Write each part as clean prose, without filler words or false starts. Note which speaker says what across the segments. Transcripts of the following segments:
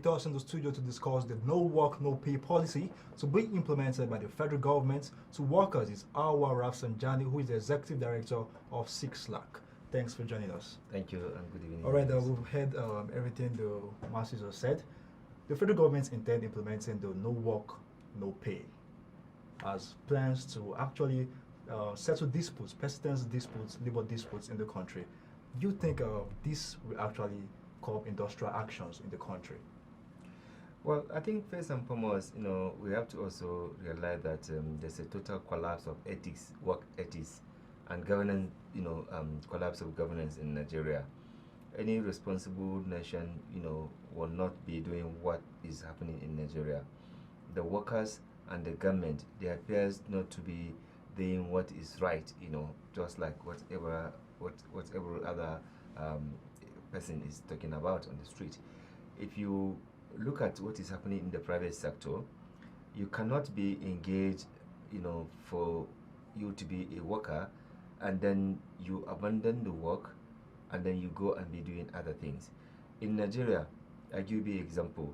Speaker 1: us in the studio to discuss the no work, no pay policy to be implemented by the federal government to workers is Auwal Rafsanjani, who is the Executive Director of Six Lakh. Thanks for joining us.
Speaker 2: Thank you and good evening.
Speaker 1: All right, we've heard everything the masses have said. The federal government intend implementing the no work, no pay as plans to actually settle disputes, precedence disputes, labor disputes in the country. Do you think this will actually curb industrial actions in the country?
Speaker 2: Well, I think first and foremost, we have to also realize that there's a total collapse of ethics, work ethics, and governance, collapse of governance in Nigeria. Any responsible nation, will not be doing what is happening in Nigeria. The workers and the government, they appears not to be doing what is right, just like whatever other person is talking about on the street. If you look at what is happening in the private sector, you cannot be engaged, for you to be a worker, and then you abandon the work, and then you go and be doing other things. In Nigeria, I give you an example.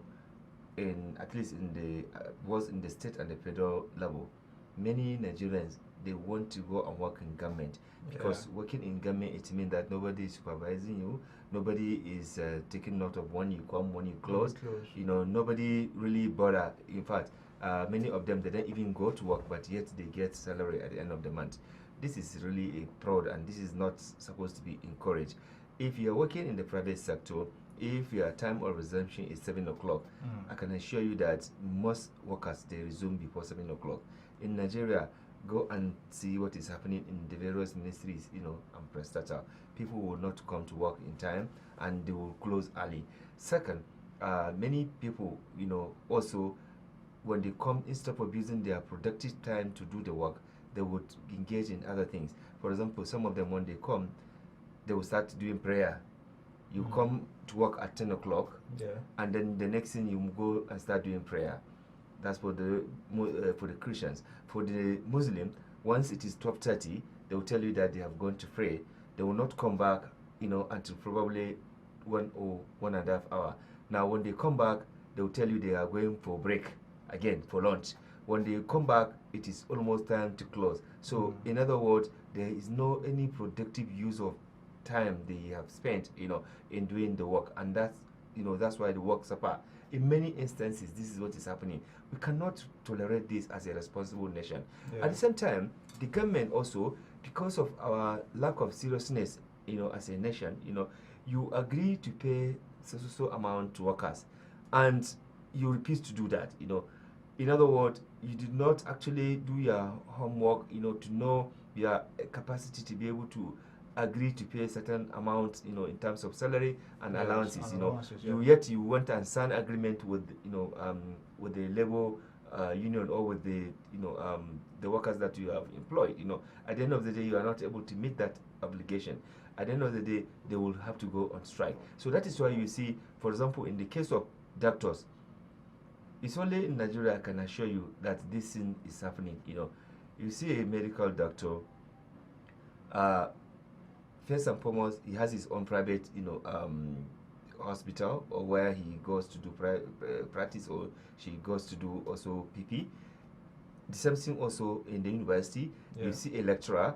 Speaker 2: At least in the state and the federal level, many Nigerians, they want to go and work in government because working in government, it means that nobody is supervising you, nobody is taking note of when you come, when you close. Nobody really bother. In fact, many of them, they don't even go to work, but yet they get salary at the end of the month. This is really a fraud, and this is not supposed to be encouraged. If you're working in the private sector, if your time of resumption is 7 o'clock, I can assure you that most workers, they resume before 7 o'clock. In Nigeria, go and see what is happening in the various ministries, and prestata. People will not come to work in time, and they will close early. Second, many people, also, when they come, instead of using their productive time to do the work, they would engage in other things. For example, some of them, when they come, they will start doing prayer. You come to work at 10 o'clock, and then the next thing you go and start doing prayer. That's for the Christians. For the Muslim, once it is 12:30, they will tell you that they have gone to pray. They will not come back, until probably 1 or 1.5 hours. Now, when they come back, they will tell you they are going for break again for lunch. When they come back, it is almost time to close. So, in other words, there is no any productive use of time they have spent, in doing the work, and that's why the work suffer. In many instances, this is what is happening. We cannot tolerate this as a responsible nation. At the same time, the government also, because of our lack of seriousness, as a nation, you agree to pay so amount to workers, and you refuse to do that. In other words, you did not actually do your homework, to know your capacity to be able to agree to pay a certain amount, in terms of salary and allowances. Yet you want and sign agreement with, with the labor union or with the workers that you have employed. At the end of the day, you are not able to meet that obligation. At the end of the day, they will have to go on strike. So that is why you see, for example, in the case of doctors, it's only in Nigeria I can assure you that this thing is happening. You see a medical doctor. First and foremost, he has his own private, hospital, or where he goes to do practice, or she goes to do also PP. The same thing also in the university. You see a lecturer,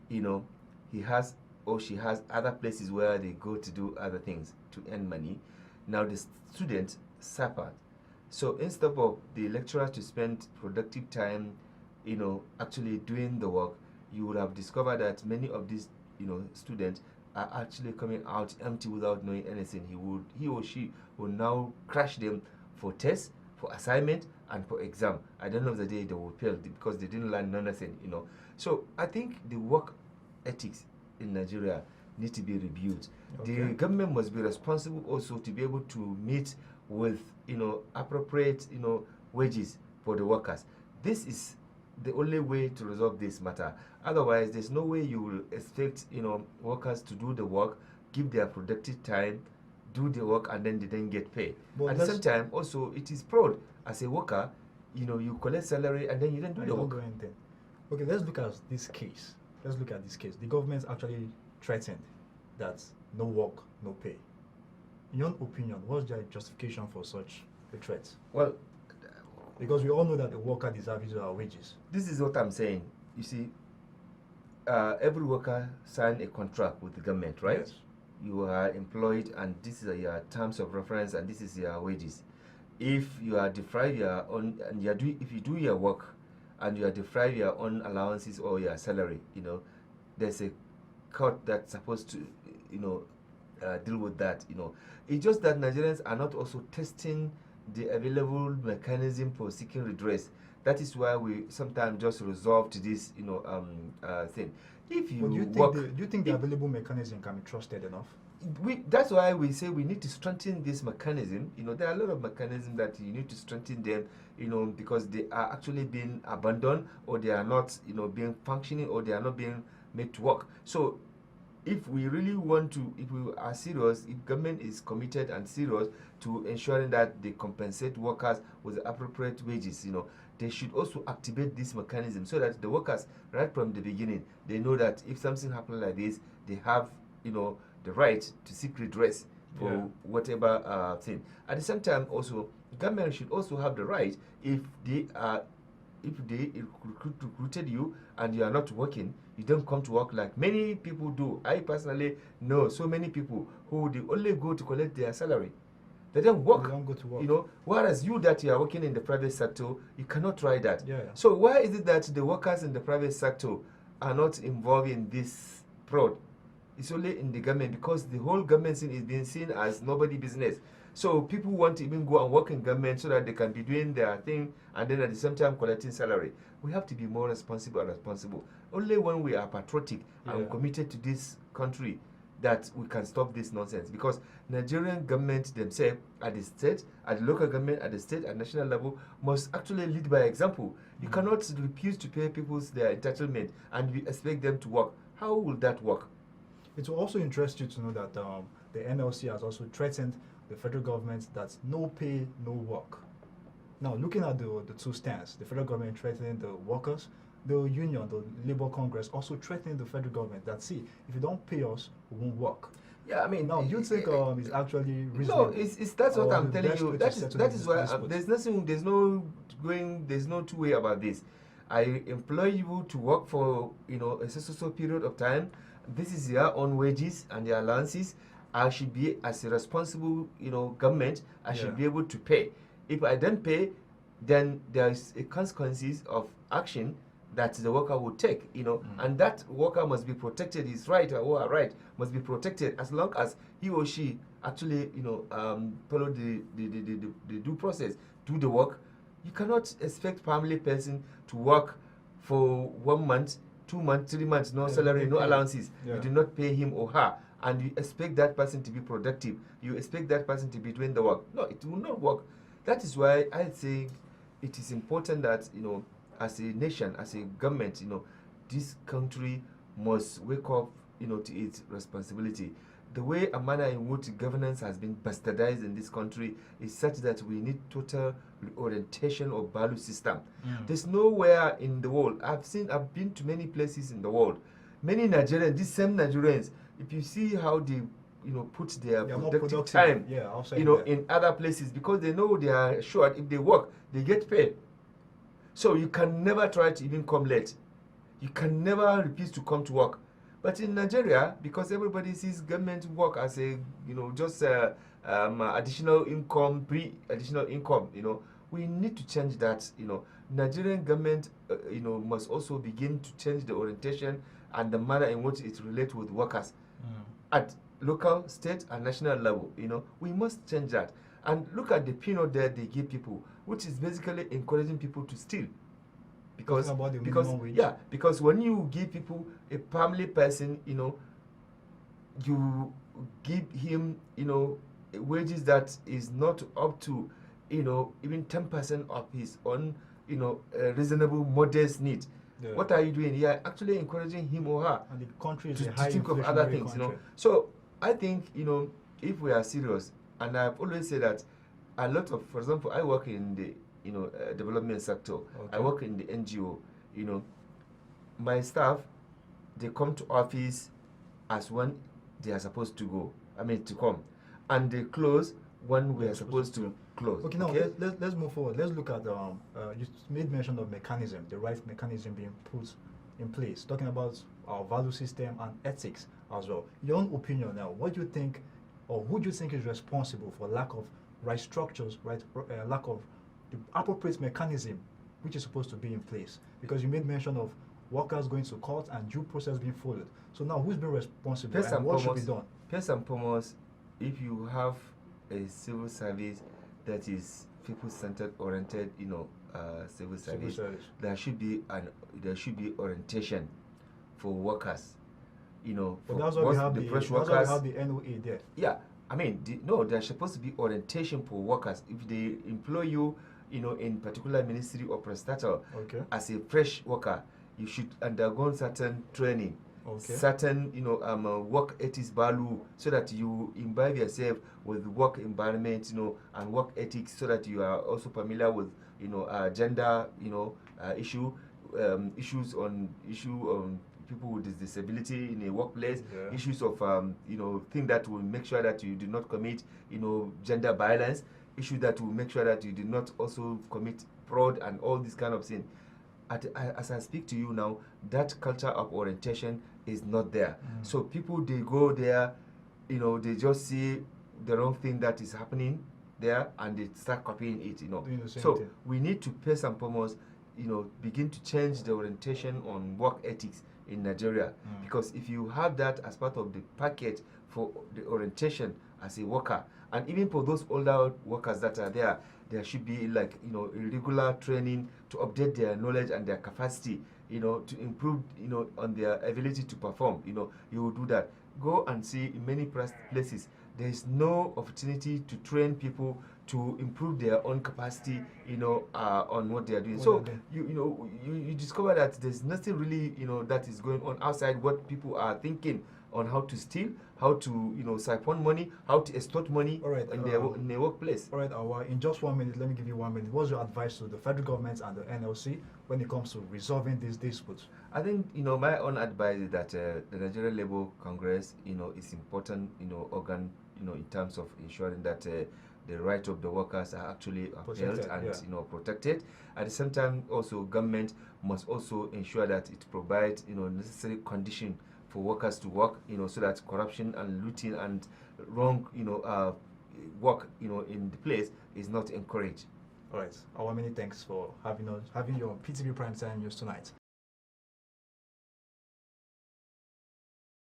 Speaker 2: he has or she has other places where they go to do other things to earn money. Now the student suffered. So instead of the lecturer to spend productive time, actually doing the work, you would have discovered that many of these students are actually coming out empty without knowing anything. He or she will now crash them for tests, for assignment, and for exam. At the end of the day, they will fail because they didn't learn anything. So I think the work ethics in Nigeria need to be reviewed. The government must be responsible also to be able to meet with appropriate wages for the workers. This is the only way to resolve this matter. Otherwise, there's no way you will expect workers to do the work, give their productive time, do the work, and then they don't get paid. But at the same time, also it is fraud. As a worker, you collect salary and then you don't do the work.
Speaker 1: Okay, let's look at this case. The government actually threatened that no work, no pay. in your opinion, what's the justification for such a threat?
Speaker 2: Well,
Speaker 1: Because we all know that the worker deserves his wages.
Speaker 2: this is what I'm saying. You see, every worker sign a contract with the government, right?
Speaker 1: Yes.
Speaker 2: You are employed, and this is your terms of reference, and this is your wages. If you are deprived your own, and if you do your work, and you are deprived your own allowances or your salary, there's a court that's supposed to, deal with that. It's just that Nigerians are not also testing the available mechanism for seeking redress. That is why we sometimes just resort to this, thing. If you
Speaker 1: But
Speaker 2: work,
Speaker 1: do you think the available mechanism can be trusted enough?
Speaker 2: that's why we say we need to strengthen this mechanism. There are a lot of mechanisms that you need to strengthen them, because they are actually being abandoned, or they are not, being functioning, or they are not being made to work. So if we really want to, if we are serious, if government is committed and serious to ensuring that they compensate workers with appropriate wages, they should also activate this mechanism so that the workers, right from the beginning, they know that if something happens like this, they have, the right to seek redress for whatever thing. At the same time, also, government should also have the right, if they recruited you and you are not working, you don't come to work like many people do. I personally know so many people who they only go to collect their salary. They don't work.
Speaker 1: They don't go to work.
Speaker 2: Whereas you that you are working in the private sector, you cannot try that.
Speaker 1: Yeah.
Speaker 2: So why is it that the workers in the private sector are not involved in this fraud? It's only in the government, because the whole government scene is being seen as nobody business. So people want to even go and work in government so that they can be doing their thing and then at the same time collecting salary. We have to be more responsible and responsible. Only when we are patriotic and committed to this country that we can stop this nonsense. Because Nigerian government themselves, at the state, at the local government, at the state and national level, must actually lead by example. You cannot refuse to pay people their entitlement and you expect them to work. How will that work?
Speaker 1: It will also interest you to know that the NLC has also threatened the federal government that no pay, no work. Now, looking at the two stands, the federal government threatening the workers, the union, the Labour Congress, also threatening the federal government that, see, if you don't pay us, we won't work.
Speaker 2: Yeah, I mean,
Speaker 1: now, do you think it's actually reasonable?
Speaker 2: No, that's what I'm telling you. That is why there's no two way about this. I employ you to work for a so period of time. This is your own wages and your allowances. I should be, as a responsible government, I should be able to pay. If I don't pay, then there is a consequences of action that the worker will take, and that worker must be protected. His right or her right must be protected as long as he or she actually, follow the due process, do the work. You cannot expect family person to work for 1 month, 2 months, 3 months, no salary, no allowances. You do not pay him or her, and you expect that person to be productive. You expect that person to be doing the work. No, it will not work. That is why I think it is important that, as a nation, as a government, this country must wake up, to its responsibility. The way a manner in which governance has been bastardized in this country is such that we need total orientation of value system. There's nowhere in the world. I've been to many places in the world. Many Nigerians, these same Nigerians, if you see how they put their productive time in other places, because they know they are sure if they work, they get paid. So you can never try to even come late. You can never refuse to come to work. But in Nigeria, because everybody sees government work as a, just additional income, additional income, we need to change that. Nigerian government, must also begin to change the orientation and the manner in which it relates with workers at local, state, and national level. We must change that. And look at the peanut that they give people, which is basically encouraging people to steal. Because when you give people, a family person, you give him, wages that is not up to, even 10% of his own, reasonable, modest need. What are you doing? You are actually encouraging him or her
Speaker 1: and the country is
Speaker 2: to think of other things, So I think, if we are serious, and I've always said that a lot of, for example, I work in the development sector. I work in the NGO. My staff, they come to office as when they are supposed to go. To come. and they close when we
Speaker 1: They're
Speaker 2: are supposed to close.
Speaker 1: Okay, now let's move forward. Let's look at you made mention of mechanism, the right mechanism being put in place, talking about our value system and ethics as well. Your own opinion now, what do you think, or who do you think is responsible for lack of right structures, lack of the appropriate mechanism which is supposed to be in place? Because you made mention of workers going to court and due process being followed. So now who's been responsible
Speaker 2: First
Speaker 1: and
Speaker 2: and
Speaker 1: what should be
Speaker 2: foremost,
Speaker 1: done?
Speaker 2: first and foremost, if you have a civil service that is people-centered, oriented, civil service, there should be orientation for workers.
Speaker 1: But
Speaker 2: for
Speaker 1: that's why we have
Speaker 2: the
Speaker 1: the
Speaker 2: fresh
Speaker 1: that's why we
Speaker 2: workers.
Speaker 1: have the NOA there.
Speaker 2: Yeah, I mean, no, there's supposed to be orientation for workers. If they employ you, in particular ministry or prestator,
Speaker 1: Okay.
Speaker 2: as a fresh worker, you should undergo certain training,
Speaker 1: Okay.
Speaker 2: certain, work ethics value, so that you imbibe yourself with work environment, and work ethics, so that you are also familiar with, gender, issues on people with disability in a workplace,
Speaker 1: Yeah.
Speaker 2: issues of things that will make sure that you do not commit gender violence, issues that will make sure that you do not also commit fraud and all this kind of thing. As I speak to you now, that culture of orientation is not there. So people, they go there, they just see the wrong thing that is happening there and they start copying it.
Speaker 1: Doing the same
Speaker 2: So
Speaker 1: thing.
Speaker 2: we need to first and foremost begin to change the orientation on work ethics in Nigeria. Because if you have that as part of the package for the orientation as a worker, and even for those older workers that are there, there should be like a regular training to update their knowledge and their capacity, to improve on their ability to perform. You will do that. Go and see in many places there is no opportunity to train people to improve their own capacity, on what they are doing. So you discover that there's nothing really that is going on outside what people are thinking on how to steal, how to siphon money, how to extort money.
Speaker 1: All right,
Speaker 2: in their workplace.
Speaker 1: All right, Auwal, in just 1 minute, let me give you 1 minute. What's your advice to the federal government and the NLC when it comes to resolving these disputes?
Speaker 2: I think my own advice is that the Nigerian Labour Congress is important organ in terms of ensuring that the rights of the workers are actually upheld and protected. At the same time, also government must also ensure that it provides necessary condition for workers to work, so that corruption and looting and wrong work in the place is not encouraged.
Speaker 1: All right, Auwal, many thanks for having your PTV Primetime News tonight.